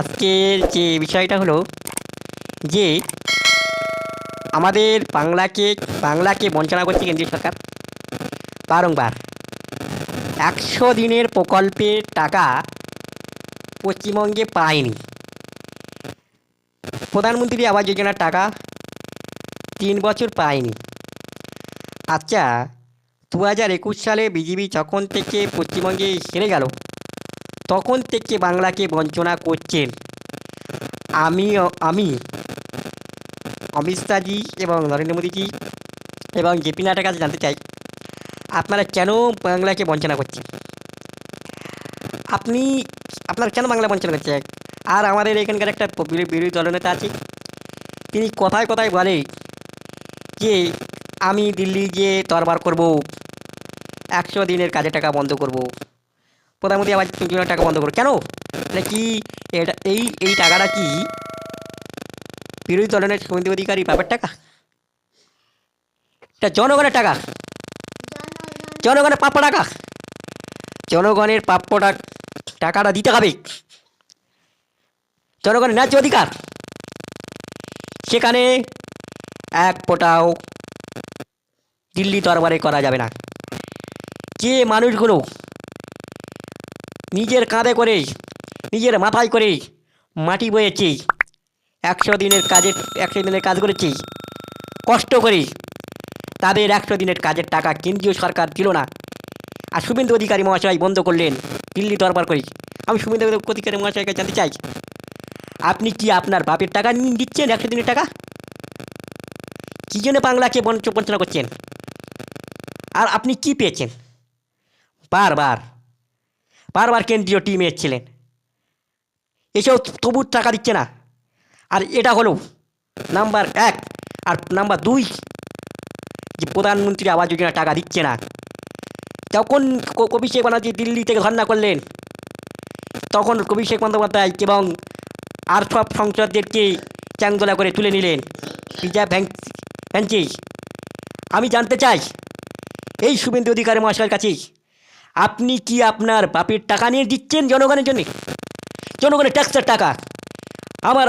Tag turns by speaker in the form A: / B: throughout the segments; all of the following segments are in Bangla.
A: আজকের যে বিষয়টা হলো যে আমাদের বাংলাকে বঞ্চনা করছে কেন্দ্রীয় সরকার বারংবার। 100 দিনের প্রকল্পের টাকা পশ্চিমবঙ্গে পায়নি। প্রধানমন্ত্রী আবাস যোজনার টাকা 3 বছর পায়নি। আচ্ছা, 2021 সালে বিজেপি যখন থেকে পশ্চিমবঙ্গে হেরে গেল তখন থেকে বাংলাকে বঞ্চনা করছেন। আমি আমি অমিত শাহজি এবং নরেন্দ্র মোদীজি এবং জেপি নাড্ডার কাছে জানতে চাই, আপনারা কেন বাংলাকে বঞ্চনা করছেন? আপনি আপনারা কেন বাংলা বঞ্চনা করছেন? আর আমাদের এখানকার একটা বিরোধী দলনেতা আছে, তিনি কথায় কথায় বলে যে আমি দিল্লি গিয়ে দরবার করব, 100 দিনের কাজের টাকা বন্ধ করব, প্রধানমন্ত্রী আবাস যোজনার টাকা বন্ধ করব। কেন? এটা কি, এটা এই টাকাটা কি বিরোধী দলনের শুভেন্দু অধিকারী বাপের টাকা? এটা জনগণের টাকা, জনগণের প্রাপ্য টাকা। জনগণের প্রাপ্য টাকাটা দিতে হবে, জনগণের ন্যায্য অধিকার। সেখানে এক ফোঁটাও দিল্লি দরবারে করা যাবে না। যে মানুষগুলো নিজের কাঁধে করে, নিজের মাথায় করে মাটি বয়েছে, 100 দিনের কাজ করেছে কষ্ট করে, তাদের 100 দিনের কাজের টাকা কেন্দ্রীয় সরকার দিল না, আর শুভেন্দু অধিকারী মহাশয় বন্ধ করলেন দিল্লি দরবার করে। আমি শুভেন্দু অধিকারী মহাশয়কে জানতে চাই, আপনি কি আপনার বাপের টাকা নিয়ে দিচ্ছেন 100 দিনের টাকা? কী জন্য বাংলাকে বঞ্চনা করছেন? আর আপনি কি পেয়েছেন? বারবার বারবার কেন্দ্রীয় টিম এসেছিলেন, এসেও তবু টাকা দিচ্ছে না। আর এটা হলো নাম্বার 1। আর নাম্বার 2, যে প্রধানমন্ত্রী আবাস যোজনা টাকা দিচ্ছে না। যখন অভিষেক ব্যানার্জি দিল্লি থেকে ধর্ণা করলেন, তখন অভিষেক বন্দ্যোপাধ্যায় এবং আর সব সংসদদেরকে চ্যাংদোলা করে তুলে নিলেন রিজার্ভ বেঞ্চে। আমি জানতে চাই এই শুভেন্দু অধিকারী মহাশয়ের কাছে, আপনি কি আপনার বাপের টাকা নিয়ে দিচ্ছেন জনগণের জন্য? জনগণের ট্যাক্সের টাকা,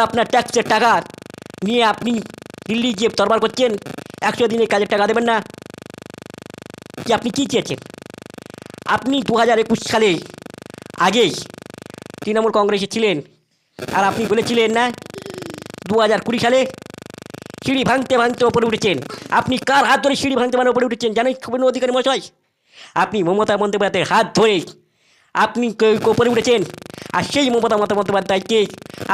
A: আপনার ট্যাক্সের টাকা নিয়ে আপনি দিল্লি গিয়ে দরবার করছেন, 100 দিনের কাজের টাকা দেবেন না? কি আপনি কী চেয়েছেন? আপনি 2021 সালে আগেই তৃণমূল কংগ্রেসে ছিলেন, আর আপনি বলেছিলেন না 2020 সালে সিঁড়ি ভাঙতে ভাঙতে ওপরে উঠেছেন। আপনি কার হাত ধরে সিঁড়ি ভাঙতে ওপরে উঠেছেন জানেন শুভেন্দু অধিকারী মহাশয়? আপনি মমতা বন্দ্যোপাধ্যায়ের হাত ধরে আপনি ওপরে উঠেছেন, আর সেই মমতা বন্দ্যোপাধ্যায়কে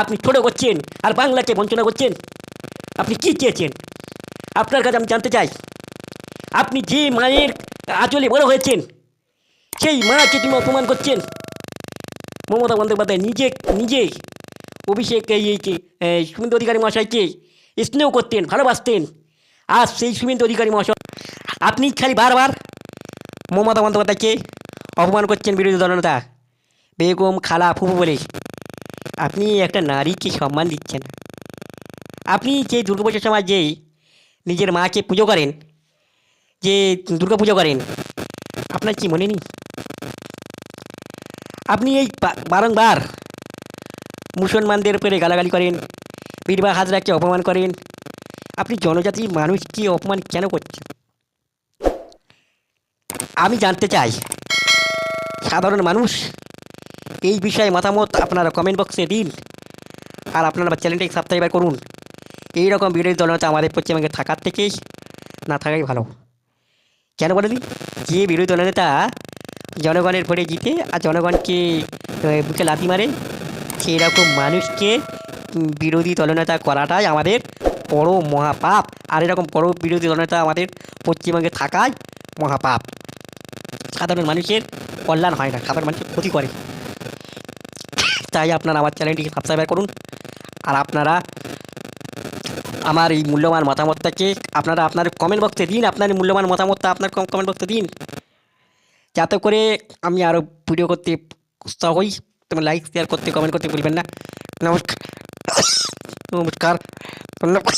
A: আপনি ছোটো করছেন আর বাংলাকে বঞ্চনা করছেন। আপনি কী চেয়েছেন? আপনার কাছে আমি জানতে চাই, আপনি যে মায়ের আঁচলে বড় হয়েছেন, সেই মাকে তুমি অপমান করছেন। মমতা বন্দ্যোপাধ্যায় নিজে অভিষেক শুভেন্দু অধিকারী মহাশয়কে স্নেহ করতেন, ভালোবাসতেন। আর সেই শুভেন্দু অধিকারী মহাশয়, আপনি খালি বারবার মমতা বন্দ্যোপাধ্যায়কে অপমান করছেন বিরোধী দলনেতা বেগম খালা ফুফু বলে। আপনি একটা নারীকে সম্মান দিচ্ছেন। আপনি যে দুর্গাপুজোর সময় যে নিজের মাকে পুজো করেন, যে দুর্গা পুজো করেন, আপনার কি মনে নেই? আপনি এই বারংবার মুসলমানদের উপরে গালাগালি করেন, বীরবা হাজরাকে অপমান করেন। আপনি জনজাতির মানুষকে অপমান কেন করছেন? আমি জানতে চাই, সাধারণ মানুষ এই বিষয়ে মতামত আপনারা কমেন্ট বক্সে দিন, আর আপনারা চ্যানেলটাকে সাবস্ক্রাইব করুন। এই রকম বিরোধী দলনেতা আমাদের পশ্চিমবঙ্গে থাকার থেকেই না থাকাই ভালো। কেন বলেন? যে বিরোধী দলনেতা জনগণের ভোটে জিতে আর জনগণকে বুকে লাথি মারে, সেই রকম মানুষকে বিরোধী দলনেতা করাটাই আমাদের বড় মহাপাপ। আর এরকম বড় বিরোধী দলনেতা আমাদের পশ্চিমবঙ্গে থাকায় মহাপাপ। সাধারণ মানুষের কল্যাণ হয় না, সাধারণ মানুষের ক্ষতি করে। তাই আপনারা আমার চ্যানেলটিকে সাবস্ক্রাইব করুন, আর আপনারা আমার এই মূল্যবান মতামতটাকে আপনারা আপনার কমেন্ট বক্সে দিন। আপনার মূল্যবান মতামতটা আপনার কমেন্ট বক্সে দিন, যাতে করে আমি আরও ভিডিও করতে উৎসাহ হই। তোমার লাইক শেয়ার করতে, কমেন্ট করতে ভুলবেন না। নমস্কার, নমস্কার, ধন্যবাদ।